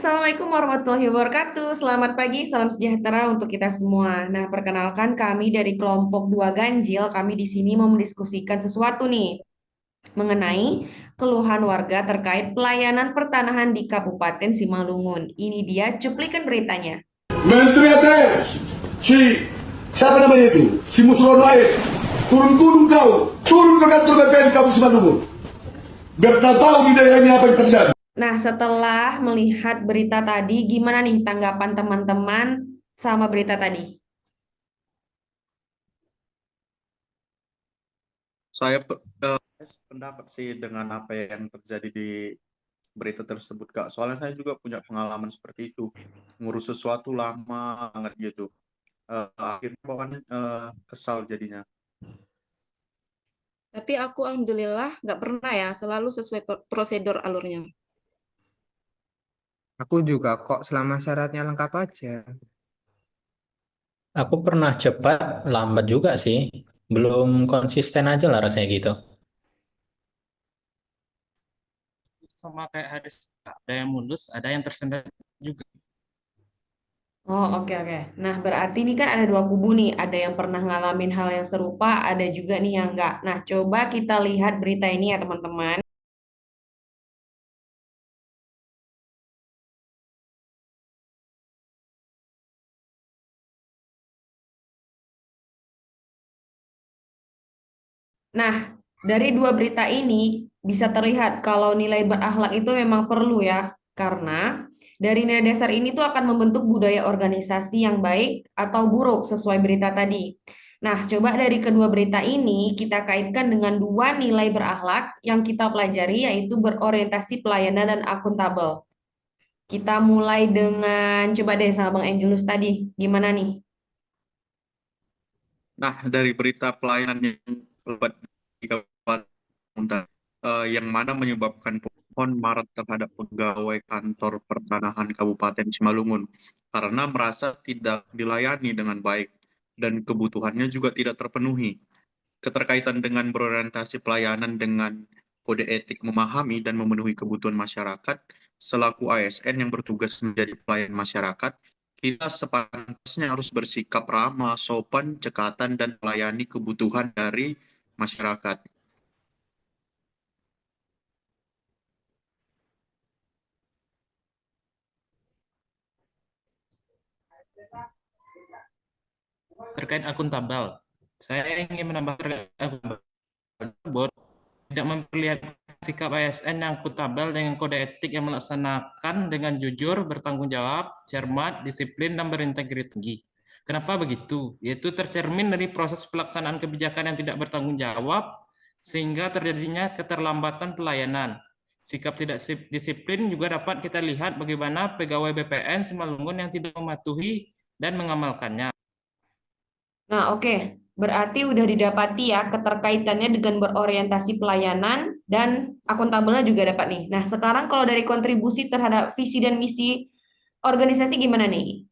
Assalamualaikum warahmatullahi wabarakatuh. Selamat pagi, salam sejahtera untuk kita semua. Nah, perkenalkan kami dari kelompok Dua Ganjil. Kami di sini mau mendiskusikan sesuatu nih mengenai keluhan warga terkait pelayanan pertanahan di Kabupaten Simalungun. Ini dia cuplikan beritanya. Menteri ATR, siapa namanya itu? Si Musrono Air. Turun gunung kau, turun ke kantor BPN kamu Simalungun. Biar kau tahu di daerahnya apa yang terjadi. Nah, setelah melihat berita tadi, gimana nih tanggapan teman-teman sama berita tadi? Saya pendapat sih dengan apa yang terjadi di berita tersebut, Kak. Soalnya saya juga punya pengalaman seperti itu. Ngurus sesuatu lama banget gitu. Akhirnya bawaannya kesal jadinya. Tapi aku alhamdulillah nggak pernah ya, selalu sesuai prosedur alurnya. Aku juga kok selama syaratnya lengkap aja. Aku pernah cepat, lambat juga sih. Belum konsisten aja lah rasanya gitu. Sama kayak hadis, ada yang mulus, ada yang tersendat juga. Oh, oke oke. Nah, berarti ini kan ada dua kubu nih. Ada yang pernah ngalamin hal yang serupa, ada juga nih yang enggak. Nah, coba kita lihat berita ini ya, teman-teman. Nah, dari dua berita ini bisa terlihat kalau nilai berakhlak itu memang perlu ya. Karena dari nilai dasar ini tuh akan membentuk budaya organisasi yang baik atau buruk sesuai berita tadi. Nah, coba dari kedua berita ini kita kaitkan dengan dua nilai berakhlak yang kita pelajari yaitu berorientasi pelayanan dan akuntabel. Kita mulai dengan coba deh sama Bang Angelus tadi. Gimana nih? Nah, dari berita pelayanan yang lebat di Kabupaten yang mana menyebabkan pohon marah terhadap pegawai kantor pertanahan Kabupaten Simalungun karena merasa tidak dilayani dengan baik dan kebutuhannya juga tidak terpenuhi. Keterkaitan dengan berorientasi pelayanan dengan kode etik memahami dan memenuhi kebutuhan masyarakat selaku ASN yang bertugas menjadi pelayan masyarakat, kita sepantasnya harus bersikap ramah, sopan, cekatan, dan melayani kebutuhan dari masyarakat. Terkait akuntabel, saya ingin menambah terkait akuntabel, tidak memperlihatkan sikap ASN yang akuntabel dengan kode etik yang melaksanakan dengan jujur, bertanggung jawab, cermat, disiplin, dan berintegritas tinggi. Kenapa begitu? Yaitu tercermin dari proses pelaksanaan kebijakan yang tidak bertanggung jawab, sehingga terjadinya keterlambatan pelayanan. Sikap tidak disiplin juga dapat kita lihat bagaimana pegawai BPN Simalungun yang tidak mematuhi dan mengamalkannya. Nah, oke. Berarti udah didapati ya keterkaitannya dengan berorientasi pelayanan dan akuntabelnya juga dapat nih. Nah, sekarang kalau dari kontribusi terhadap visi dan misi organisasi gimana nih?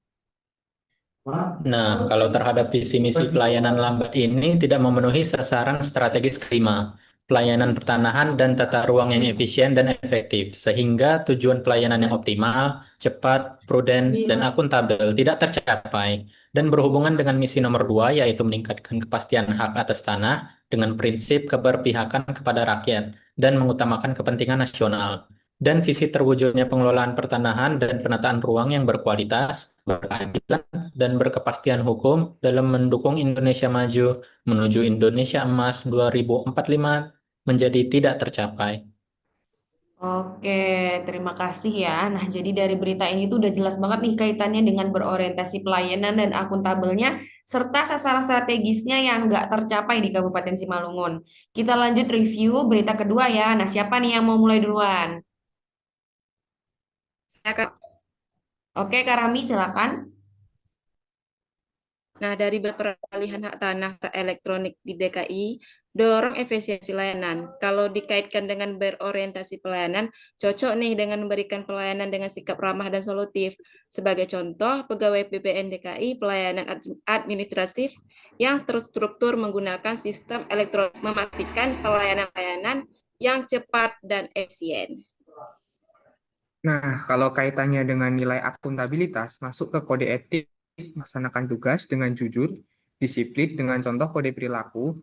Nah, kalau terhadap visi misi pelayanan lambat ini tidak memenuhi sasaran strategis kelima, pelayanan pertanahan dan tata ruang yang efisien dan efektif, sehingga tujuan pelayanan yang optimal, cepat, prudent, dan akuntabel tidak tercapai, dan berhubungan dengan misi nomor 2, yaitu meningkatkan kepastian hak atas tanah dengan prinsip keberpihakan kepada rakyat dan mengutamakan kepentingan nasional. Dan visi terwujudnya pengelolaan pertanahan dan penataan ruang yang berkualitas, berkeadilan, dan berkepastian hukum dalam mendukung Indonesia maju menuju Indonesia Emas 2045 menjadi tidak tercapai. Oke, terima kasih ya. Nah, jadi dari berita ini tuh udah jelas banget nih kaitannya dengan berorientasi pelayanan dan akuntabelnya, serta sasaran strategisnya yang nggak tercapai di Kabupaten Simalungun. Kita lanjut review berita kedua ya. Nah, siapa nih yang mau mulai duluan? Ya, Kak. Oke, Kak Rami, silakan. Nah, dari peralihan hak tanah elektronik di DKI, dorong efisiensi layanan. Kalau dikaitkan dengan berorientasi pelayanan, cocok nih dengan memberikan pelayanan dengan sikap ramah dan solutif. Sebagai contoh, pegawai BPN DKI pelayanan administratif yang terstruktur menggunakan sistem elektronik memastikan pelayanan-pelayanan yang cepat dan efisien. Nah, kalau kaitannya dengan nilai akuntabilitas, masuk ke kode etik, melaksanakan tugas dengan jujur, disiplin dengan contoh kode perilaku,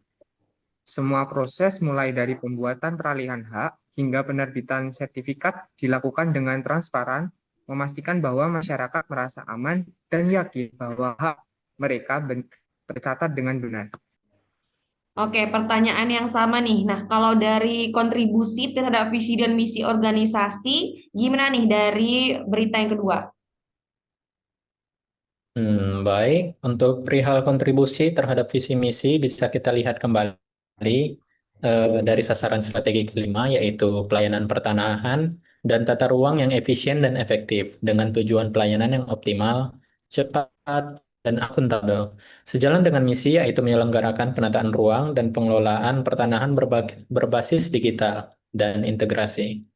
semua proses mulai dari pembuatan peralihan hak hingga penerbitan sertifikat dilakukan dengan transparan, memastikan bahwa masyarakat merasa aman dan yakin bahwa hak mereka tercatat dengan benar. Oke, pertanyaan yang sama nih. Nah, kalau dari kontribusi terhadap visi dan misi organisasi, gimana nih dari berita yang kedua? Baik, untuk perihal kontribusi terhadap visi misi bisa kita lihat kembali dari sasaran strategi kelima, yaitu pelayanan pertanahan dan tata ruang yang efisien dan efektif dengan tujuan pelayanan yang optimal, cepat, dan akuntabel. Sejalan dengan misi yaitu menyelenggarakan penataan ruang dan pengelolaan pertanahan berbasis digital dan integrasi.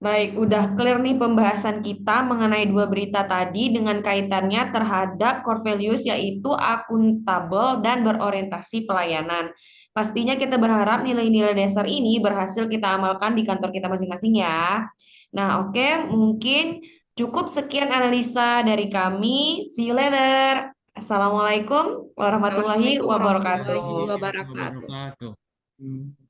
Baik, udah clear nih pembahasan kita mengenai dua berita tadi dengan kaitannya terhadap core values yaitu akuntabel dan berorientasi pelayanan. Pastinya kita berharap nilai-nilai dasar ini berhasil kita amalkan di kantor kita masing-masing ya. Nah, oke, mungkin cukup sekian analisa dari kami. See you later. Assalamualaikum warahmatullahi Assalamualaikum warahmatullahi wabarakatuh. Warahmatullahi wabarakatuh. wabarakatuh.